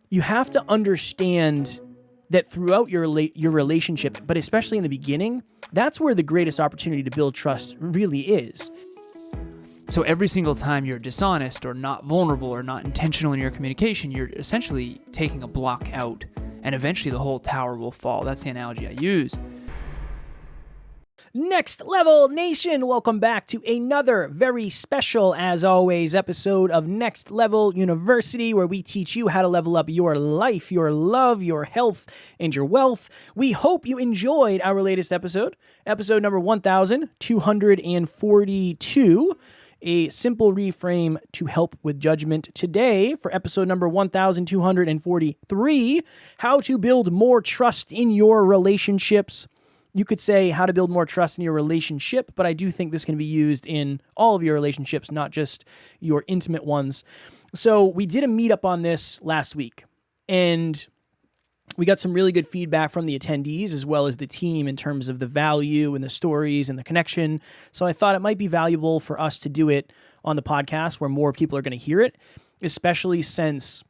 you have to understand that throughout your relationship, but especially in the beginning, that's where the greatest opportunity to build trust really is. So every single time you're dishonest or not vulnerable or not intentional in your communication, you're essentially taking a block out, and eventually the whole tower will fall. That's the analogy I use. Next Level Nation, welcome back to another very special, as always, episode of Next Level University, where we teach you how to level up your life, your love, your health, and your wealth. We hope you enjoyed our latest episode number 1242, a simple reframe to help with judgment. Today, for episode number 1243, how to build more trust in your relationships. You could say how to build more trust in your relationship, but I do think this can be used in all of your relationships, not just your intimate ones. So we did a meetup on this last week, and we got some really good feedback from the attendees as well as the team in terms of the value and the stories and the connection. So I thought it might be valuable for us to do it on the podcast where more people are going to hear it, especially since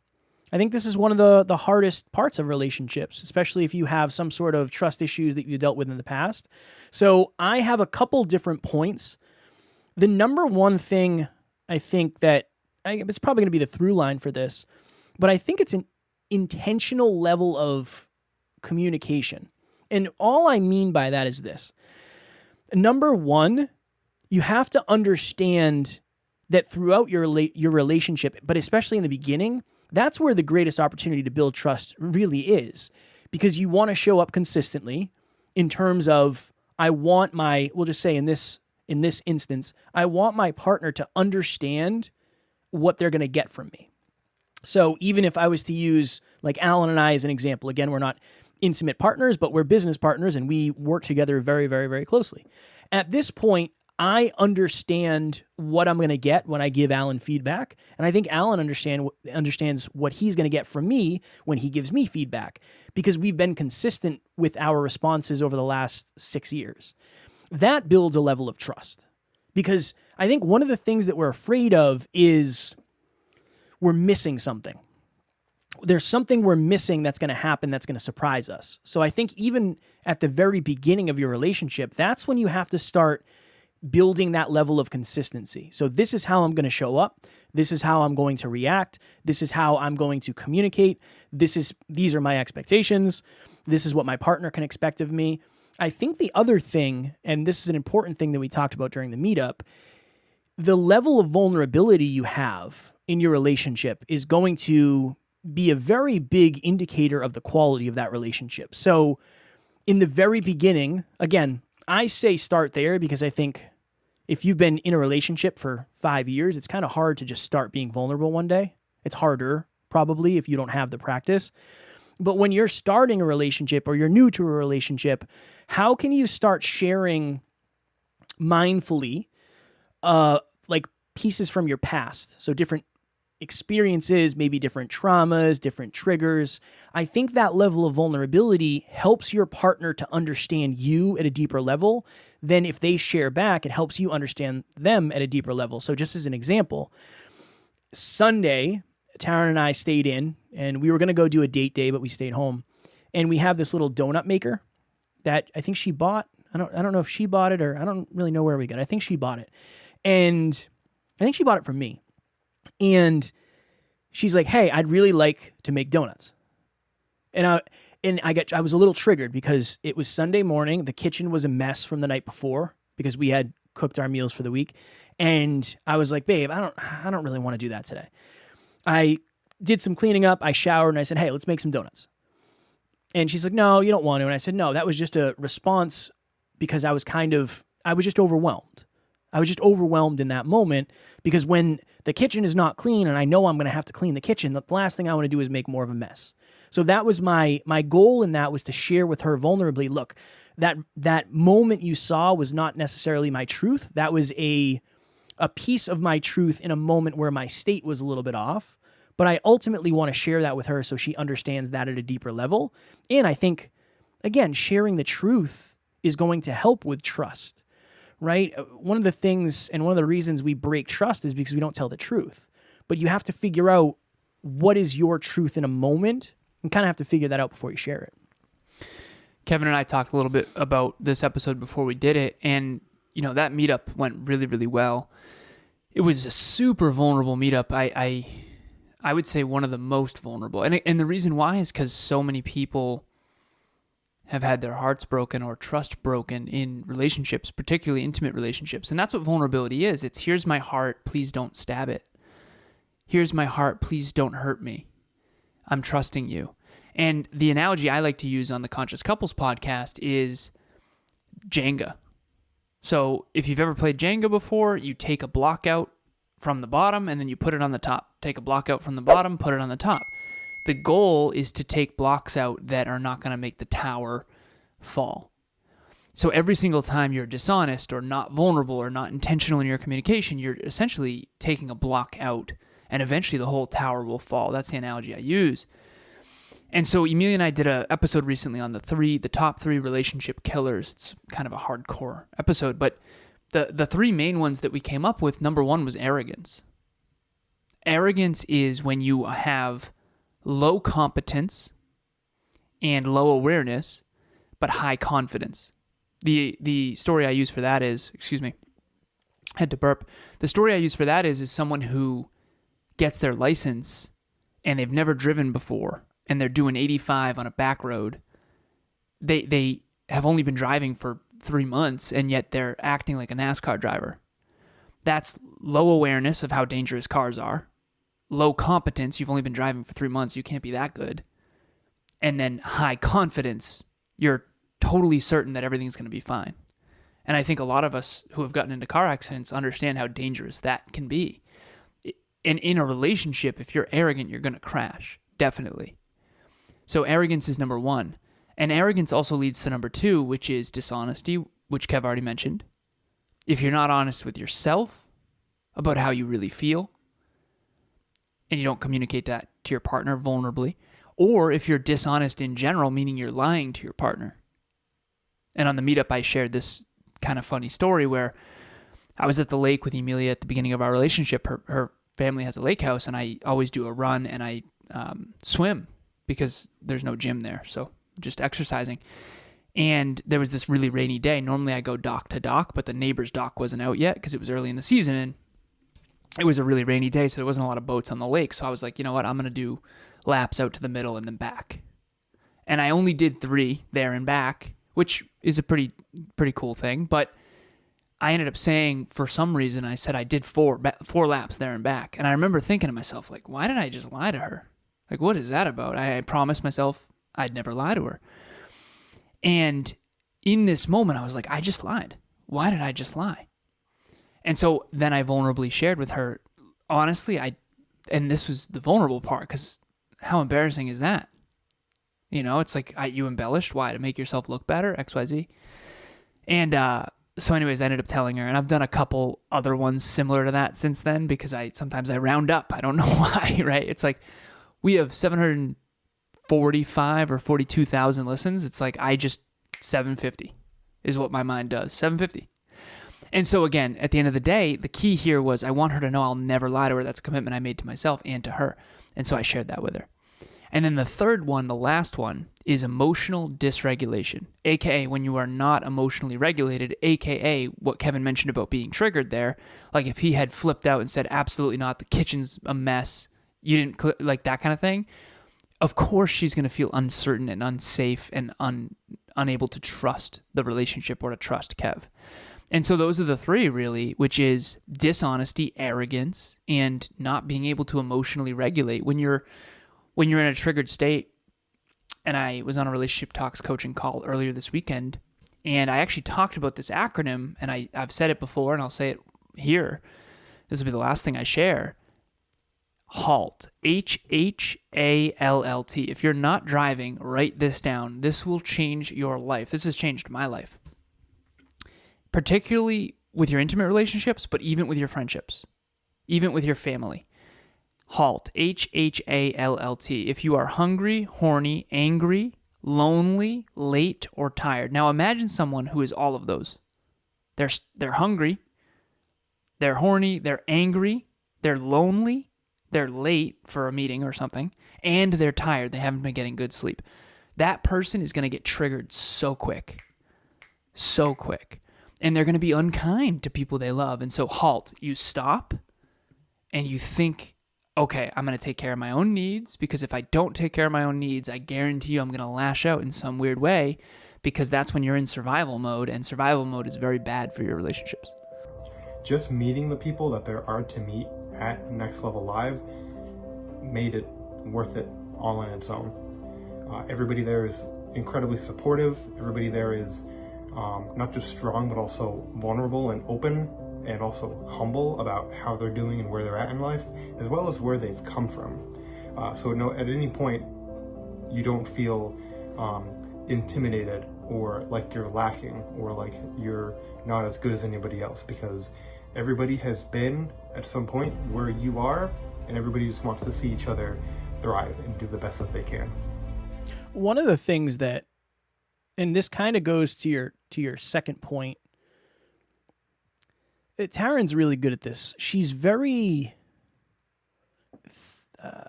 I think this is one of the hardest parts of relationships, especially if you have some sort of trust issues that you dealt with in the past. So I have a couple different points. The number one thing I think that it's probably going to be the through line for this, but I think it's an intentional level of communication. And all I mean by that is this. Number one, you have to understand that throughout your relationship, but especially in the beginning, that's where the greatest opportunity to build trust really is, because you want to show up consistently in terms of, we'll just say in this instance, I want my partner to understand what they're going to get from me. So even if I was to use like Alan and I as an example, again, we're not intimate partners, but we're business partners and we work together very, very, very closely. At this point, I understand what I'm going to get when I give Alan feedback, and I think Alan understands what he's going to get from me when he gives me feedback, because we've been consistent with our responses over the last 6 years. That builds a level of trust, because I think one of the things that we're afraid of is we're missing something. There's something we're missing that's going to happen that's going to surprise us. So I think even at the very beginning of your relationship, that's when you have to start building that level of consistency. So this is how I'm going to show up. This is how I'm going to react. This is how I'm going to communicate. These are my expectations. This is what my partner can expect of me. I think the other thing, and this is an important thing that we talked about during the meetup, the level of vulnerability you have in your relationship is going to be a very big indicator of the quality of that relationship. So in the very beginning, again, I say start there because I think if you've been in a relationship for 5 years, it's kind of hard to just start being vulnerable one day. It's harder, probably, if you don't have the practice. But when you're starting a relationship or you're new to a relationship, how can you start sharing mindfully, like pieces from your past? So different experiences, maybe different traumas, different triggers. I think that level of vulnerability helps your partner to understand you at a deeper level. Then if they share back, it helps you understand them at a deeper level. So just as an example, Sunday, Taryn and I stayed in, and we were going to go do a date day, but we stayed home. And we have this little donut maker that I think she bought. I don't know if she bought it, or I don't really know where we got it. I think she bought it. And I think she bought it from me. And she's like, "Hey, I'd really like to make donuts." And I was a little triggered because it was Sunday morning. The kitchen was a mess from the night before because we had cooked our meals for the week. And I was like, "Babe, I don't really want to do that today." I did some cleaning up. I showered and I said, "Hey, let's make some donuts." And she's like, "No, you don't want to." And I said, "No, that was just a response because I was just overwhelmed. I was just overwhelmed in that moment because when the kitchen is not clean and I know I'm going to have to clean the kitchen, the last thing I want to do is make more of a mess." So that was my goal in that, was to share with her vulnerably, look, that moment you saw was not necessarily my truth. That was a piece of my truth in a moment where my state was a little bit off. But I ultimately want to share that with her so she understands that at a deeper level. And I think, again, sharing the truth is going to help with trust. Right? One of the things and one of the reasons we break trust is because we don't tell the truth. But you have to figure out what is your truth in a moment, and kind of have to figure that out before you share it. Kevin and I talked a little bit about this episode before we did it, and that meetup went really, really well. It was a super vulnerable meetup. I would say one of the most vulnerable, and the reason why is because so many people have had their hearts broken or trust broken in relationships, particularly intimate relationships, and that's what vulnerability is. It's here's my heart, please don't stab it. Here's my heart, please don't hurt me. I'm trusting you. And the analogy I like to use on the Conscious Couples podcast is Jenga. So if you've ever played Jenga before, you take a block out from the bottom and then you put it on the top. Take a block out from the bottom, put it on the top. The goal is to take blocks out that are not going to make the tower fall. So every single time you're dishonest or not vulnerable or not intentional in your communication, you're essentially taking a block out, and eventually the whole tower will fall. That's the analogy I use. And so Emilia and I did an episode recently on the top 3 relationship killers. It's kind of a hardcore episode, but the 3 main ones that we came up with, number 1 was arrogance. Arrogance is when you have low competence and low awareness, but high confidence. The story I use for that is, had to burp. The story I use for that is someone who gets their license and they've never driven before, and they're doing 85 on a back road. They have only been driving for 3 months, and yet they're acting like a NASCAR driver. That's low awareness of how dangerous cars are. Low competence, you've only been driving for 3 months, you can't be that good. And then high confidence, you're totally certain that everything's going to be fine. And I think a lot of us who have gotten into car accidents understand how dangerous that can be. And in a relationship, if you're arrogant, you're going to crash, definitely. So arrogance is number 1. And arrogance also leads to number 2, which is dishonesty, which Kev already mentioned. If you're not honest with yourself about how you really feel, and you don't communicate that to your partner vulnerably, or if you're dishonest in general, meaning you're lying to your partner. And on the meetup, I shared this kind of funny story where I was at the lake with Emilia at the beginning of our relationship. Her family has a lake house, and I always do a run and I swim because there's no gym there, so just exercising. And there was this really rainy day. Normally I go dock to dock, but the neighbor's dock wasn't out yet because it was early in the season, and it was a really rainy day, so there wasn't a lot of boats on the lake. So I was like, you know what, I'm going to do laps out to the middle and then back. And I only did 3 there and back, which is a pretty cool thing. But I ended up saying, for some reason, I said I did 4 laps there and back. And I remember thinking to myself, like, why did I just lie to her? Like, what is that about? I promised myself I'd never lie to her. And in this moment, I was like, I just lied. Why did I just lie? And so then I vulnerably shared with her, honestly, and this was the vulnerable part, because how embarrassing is that? It's like, you embellished. Why? To make yourself look better? XYZ. And so anyways, I ended up telling her, and I've done a couple other ones similar to that since then, because sometimes I round up. I don't know why, right? It's like, we have 745 or 42,000 listens. It's like, 750 is what my mind does. 750. And so again, at the end of the day, the key here was I want her to know I'll never lie to her. That's a commitment I made to myself and to her. And so I shared that with her. And then the third one, the last one, is emotional dysregulation, aka when you are not emotionally regulated, aka what Kevin mentioned about being triggered there. Like if he had flipped out and said, absolutely not, the kitchen's a mess, you didn't, like that kind of thing. Of course she's going to feel uncertain and unsafe and unable to trust the relationship or to trust Kev. And so those are the 3 really, which is dishonesty, arrogance, and not being able to emotionally regulate. When you're in a triggered state, and I was on a relationship talks coaching call earlier this weekend, and I actually talked about this acronym, and I've said it before, and I'll say it here. This will be the last thing I share. HALT. HHALLT. If you're not driving, write this down. This will change your life. This has changed my life. Particularly with your intimate relationships, but even with your friendships, even with your family. HALT. HHALLT. If you are hungry, horny, angry, lonely, late, or tired. Now imagine someone who is all of those. They're hungry, they're horny, they're angry, they're lonely, they're late for a meeting or something, and they're tired, they haven't been getting good sleep, that person is going to get triggered so quick. And they're going to be unkind to people they love. And so halt, you stop and you think, okay, I'm going to take care of my own needs, because if I don't take care of my own needs, I guarantee you I'm going to lash out in some weird way, because that's when you're in survival mode, and survival mode is very bad for your relationships. Just meeting the people that there are to meet at Next Level Live made it worth it all on its own. Everybody there is incredibly supportive. Everybody there is not just strong, but also vulnerable and open, and also humble about how they're doing and where they're at in life, as well as where they've come from. So at any point, you don't feel intimidated or like you're lacking or like you're not as good as anybody else, because everybody has been at some point where you are, and everybody just wants to see each other thrive and do the best that they can. One of the things that, and this kind of goes to your second point, Taryn's really good at this. She's very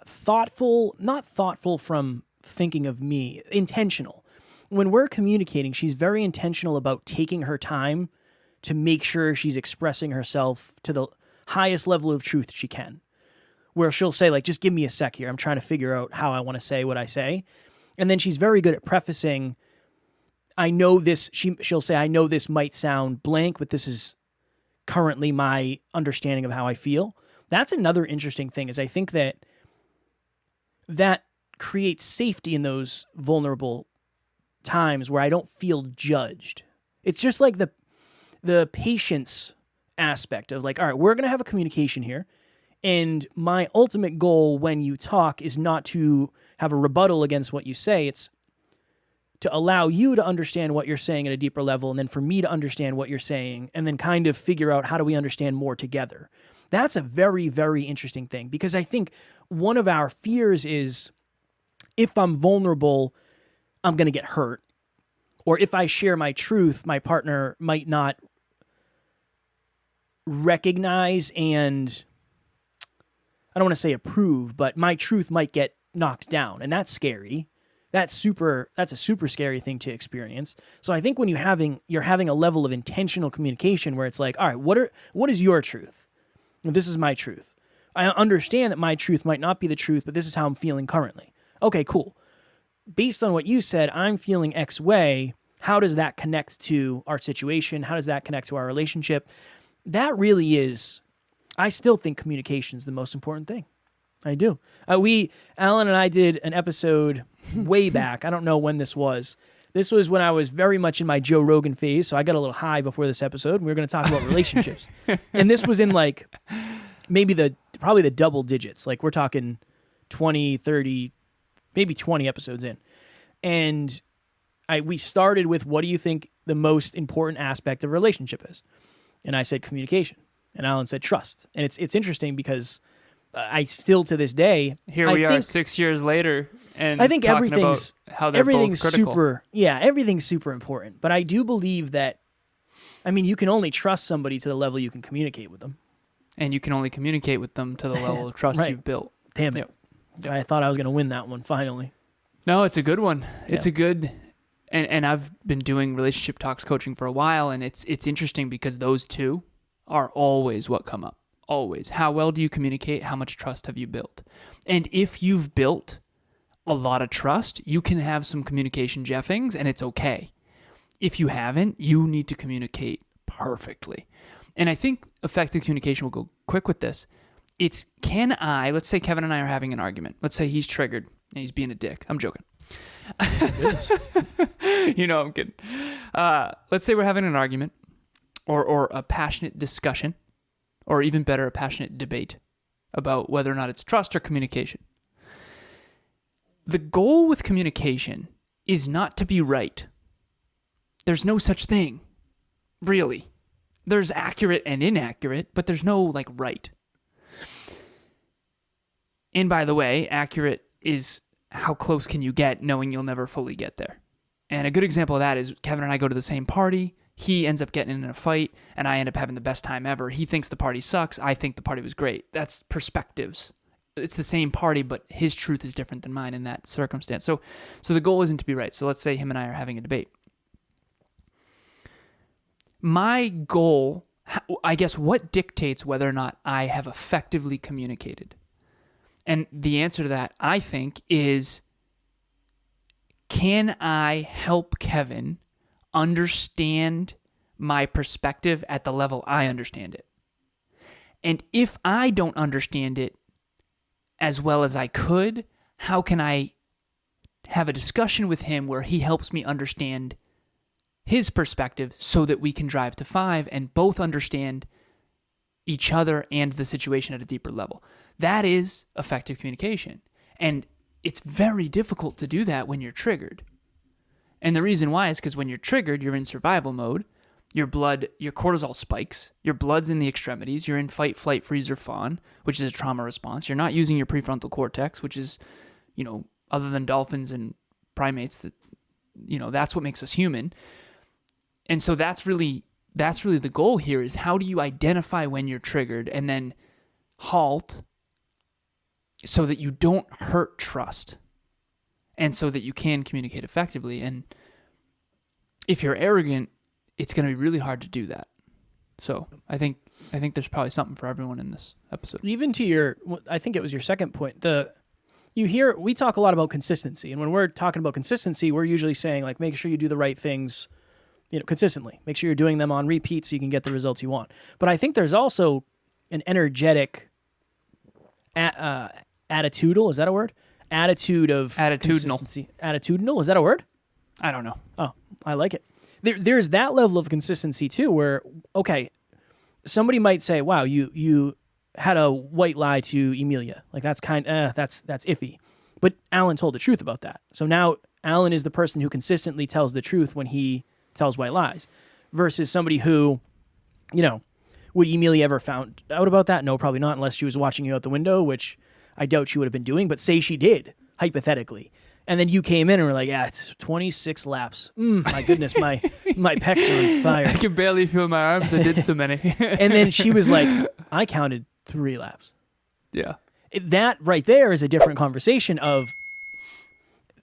thoughtful, not thoughtful from thinking of me, intentional. When we're communicating, she's very intentional about taking her time to make sure she's expressing herself to the highest level of truth she can. Where she'll say, like, just give me a sec here. I'm trying to figure out how I want to say what I say. And then she's very good at prefacing, I know this, she'll say, I know this might sound blank, but this is currently my understanding of how I feel. That's another interesting thing, is I think that creates safety in those vulnerable times where I don't feel judged. It's just like the patience aspect of like, all right, we're going to have a communication here. And my ultimate goal when you talk is not to have a rebuttal against what you say. It's to allow you to understand what you're saying at a deeper level, and then for me to understand what you're saying, and then kind of figure out how do we understand more together. That's a very, very interesting thing, because I think one of our fears is if I'm vulnerable, I'm going to get hurt. Or if I share my truth, my partner might not recognize and, I don't want to say approve, but my truth might get knocked down, and that's scary. That's a super scary thing to experience. So I think when you're having a level of intentional communication where it's like, all right, what is your truth? And this is my truth. I understand that my truth might not be the truth, but this is how I'm feeling currently. Okay, cool. Based on what you said, I'm feeling X way. How does that connect to our situation? How does that connect to our relationship? That really is, I still think communication is the most important thing. I do. Alan and I did an episode way back. I don't know when this was. This was when I was very much in my Joe Rogan phase, so I got a little high before this episode. We were going to talk about relationships. And this was in like maybe probably the double digits. Like we're talking 20, 30, maybe 20 episodes in. And we started with, what do you think the most important aspect of a relationship is? And I said communication. And Alan said trust. And it's interesting because I still to this day, here we are 6 years later, and I think everything's how they're both critical. Everything's super important. But I do believe that, I mean, you can only trust somebody to the level you can communicate with them, and you can only communicate with them to the level of trust right. you've built. Damn it! Yep. I thought I was going to win that one finally. No, it's a good one. It's a good, and I've been doing relationship talks coaching for a while, and it's interesting because those two are always what come up. Always. How well do you communicate? How much trust have you built? And if you've built a lot of trust, you can have some communication jeffings, and it's okay. If you haven't, you need to communicate perfectly. And I think effective communication will go quick with this. It's, let's say Kevin and I are having an argument. Let's say he's triggered and he's being a dick. I'm joking. You know, I'm kidding. Let's say we're having an argument or a passionate discussion, or even better, a passionate debate about whether or not it's trust or communication. The goal with communication is not to be right. There's no such thing, really. There's accurate and inaccurate, but there's no, like, right. And by the way, accurate is how close can you get knowing you'll never fully get there. And a good example of that is Kevin and I go to the same party. He ends up getting in a fight, and I end up having the best time ever. He thinks the party sucks. I think the party was great. That's perspectives. it's the same party, but his truth is different than mine in that circumstance. So the goal isn't to be right. So let's say him and I are having a debate. My goal, I guess, what dictates whether or not I have effectively communicated? And the answer to that, I think, is, can I help Kevin understand my perspective at the level I understand it? And if I don't understand it as well as I could, how can I have a discussion with him where he helps me understand his perspective so that we can drive to 5 and both understand each other and the situation at a deeper level? That is effective communication. And it's very difficult to do that when you're triggered. And the reason why is because when you're triggered, you're in survival mode. Your cortisol spikes. Your blood's in the extremities. You're in fight, flight, freeze, or fawn, which is a trauma response. You're not using your prefrontal cortex, which is, other than dolphins and primates, that's what makes us human. And so that's really the goal here, is how do you identify when you're triggered and then halt so that you don't hurt trust and so that you can communicate effectively. And if you're arrogant, it's going to be really hard to do that. So I think there's probably something for everyone in this episode. Even to I think it was your second point, we talk a lot about consistency. And when we're talking about consistency, we're usually saying, like, make sure you do the right things, consistently. Make sure you're doing them on repeat so you can get the results you want. But I think there's also an energetic attitudinal, is that a word? Attitude of consistency. Attitudinal, is that a word? I don't know. Oh, I like it. There's that level of consistency too, where, okay, somebody might say, wow, you had a white lie to Emilia. Like, that's that's iffy. But Alan told the truth about that. So now Alan is the person who consistently tells the truth when he tells white lies, versus somebody who, would Emilia ever found out about that? No, probably not, unless she was watching you out the window, which I doubt she would have been doing, but say she did, hypothetically. And then you came in and were like, yeah, it's 26 laps. My goodness, my pecs are on fire. I can barely feel my arms. I did so many. And then she was like, I counted 3 laps. Yeah. That right there is a different conversation of,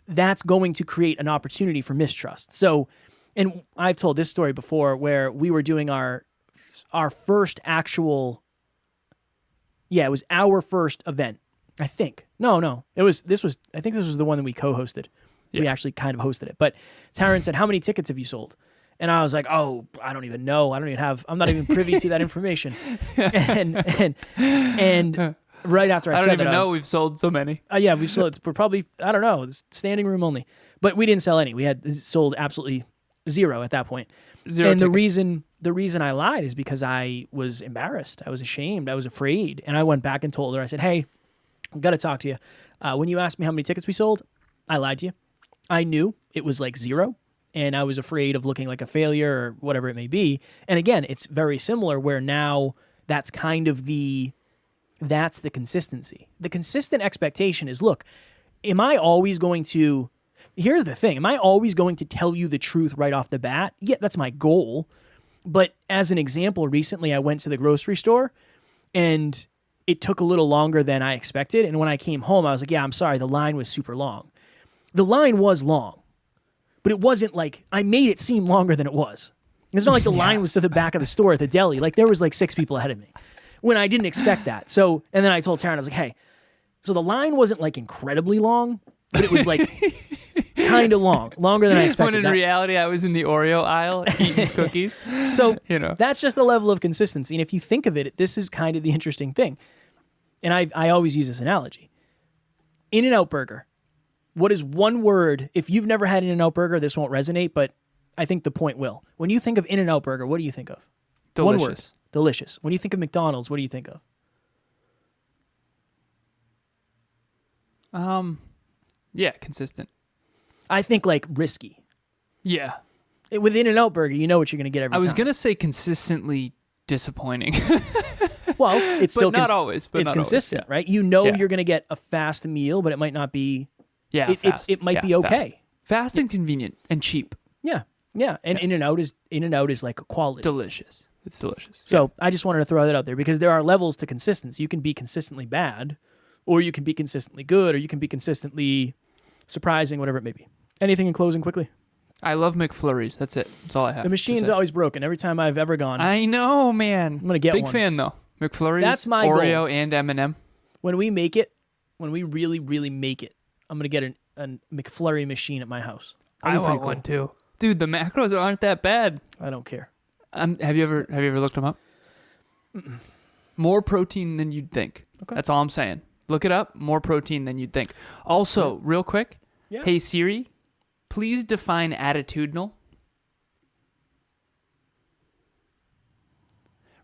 that's going to create an opportunity for mistrust. So, and I've told this story before where we were doing our first actual, it was our first event. I think. No. I think this was the one that we co-hosted. Yeah. We actually kind of hosted it. But Taryn said, how many tickets have you sold? And I was like, oh, I don't even know. I'm not even privy to that information. And right after I said that, I don't even know we've sold so many. Yeah, we've sold, we're probably, I don't know, it's standing room only. But we didn't sell any. We had sold absolutely 0 at that point. 0 and tickets. the reason I lied is because I was embarrassed. I was ashamed. I was afraid. And I went back and told her, I said, hey, I've got to talk to you. When you asked me how many tickets we sold, I lied to you. I knew it was like 0, and I was afraid of looking like a failure or whatever it may be. And again, it's very similar where now that's kind of that's the consistency. The consistent expectation is, look, am I always going to tell you the truth right off the bat? Yeah, that's my goal. But as an example, recently I went to the grocery store and it took a little longer than I expected. And when I came home, I was like, yeah, I'm sorry, the line was super long. The line was long, but it wasn't like, I made it seem longer than it was. It's not like the line was to the back of the store at the deli. Like, there was like 6 people ahead of me when I didn't expect that. So, and then I told Taryn, I was like, hey, so the line wasn't like incredibly long, but it was like kind of longer than I expected. When in reality, I was in the Oreo aisle eating cookies. So that's just the level of consistency. And if you think of it, this is kind of the interesting thing. And I always use this analogy. In-N-Out Burger. What is one word? If you've never had In-N-Out Burger, this won't resonate, but I think the point will. When you think of In-N-Out Burger, what do you think of? Delicious. One word. Delicious. When you think of McDonald's, what do you think of? Yeah, consistent. I think like risky. Yeah. With In-N-Out Burger, you know what you're going to get every time. I was going to say consistently disappointing. Well, it's still not always. But it's not consistent, always, yeah. right? You know you're going to get a fast meal, but it might not be. Yeah, fast. It might be okay. Fast and convenient and cheap. Yeah. And In-N-Out is like a quality. Delicious. It's delicious. So I just wanted to throw that out there because there are levels to consistency. You can be consistently bad, or you can be consistently good, or you can be consistently surprising, whatever it may be. Anything in closing quickly? I love McFlurries. That's it. That's all I have. The machine's always broken. Every time I've ever gone, I know, man. I'm going to get Big one. fan, though. McFlurries, That's my Oreo, goal. and M&M. When we make it, when we really, really make it, I'm going to get a McFlurry machine at my house. I want one, too. Dude, the macros aren't that bad. I don't care. Have you ever looked them up? Mm-mm. More protein than you'd think. Okay. That's all I'm saying. Look it up. More protein than you'd think. Also, real quick, Hey Siri, please define attitudinal.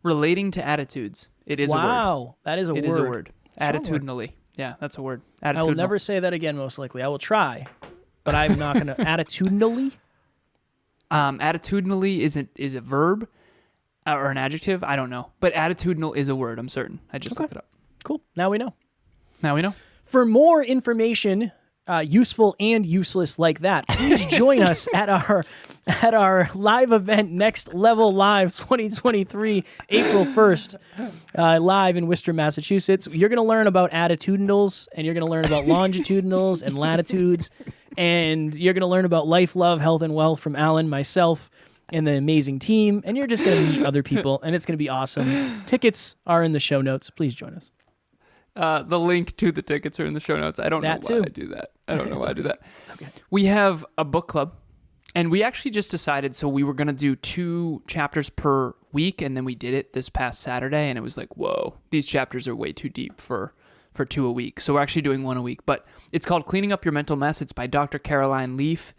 Relating to attitudes. It is a word. Wow, that is a word. It is a word. Strong Attitudinally. word. Yeah, that's a word. I will never say that again, most likely. I will try, but I'm not going to. Attitudinally? Attitudinally is a verb or an adjective. I don't know. But attitudinal is a word, I'm certain. I just looked it up. Cool. Now we know. Now we know. For more information, useful and useless like that, please join us at our live event, Next Level Live 2023, April 1st, live in Worcester, Massachusetts. You're going to learn about attitudinals, and you're going to learn about longitudinals and latitudes, and you're going to learn about life, love, health, and wealth from Alan, myself, and the amazing team, and you're just going to meet other people, and it's going to be awesome. Tickets are in the show notes. Please join us. The link to the tickets are in the show notes. I don't know why I do that. I don't know why I do that. Okay. We have a book club, and we actually just decided, so we were going to do 2 chapters per week, and then we did it this past Saturday, and it was like, whoa, these chapters are way too deep for 2 a week. So we're actually doing 1 a week, but it's called Cleaning Up Your Mental Mess. It's by Dr. Caroline Leaf.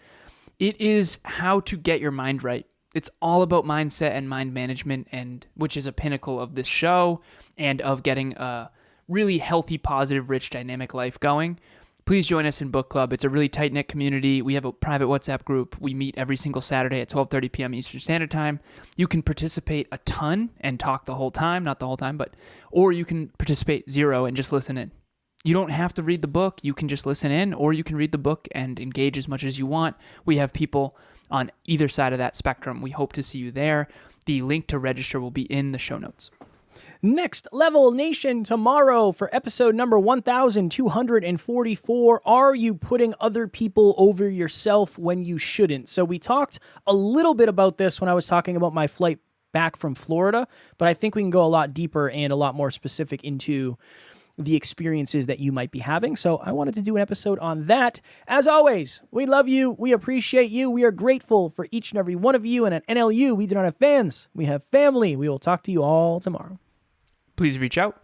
It is how to get your mind right. It's all about mindset and mind management, and which is a pinnacle of this show and of getting a really healthy, positive, rich, dynamic life going. Please join us in book club. It's a really tight-knit community. We have a private WhatsApp group. We meet every single Saturday at 12:30 p.m. Eastern Standard Time. You can participate a ton and talk the whole time, not the whole time, or you can participate 0 and just listen in. You don't have to read the book. You can just listen in, or you can read the book and engage as much as you want. We have people on either side of that spectrum. We hope to see you there. The link to register will be in the show notes. Next Level Nation tomorrow for episode number 1244. Are you putting other people over yourself when you shouldn't? So we talked a little bit about this when I was talking about my flight back from Florida, but I think we can go a lot deeper and a lot more specific into the experiences that you might be having. So I wanted to do an episode on that. As always, we love you. We appreciate you. We are grateful for each and every one of you. And at NLU, we do not have fans. We have family. We will talk to you all tomorrow. Please reach out.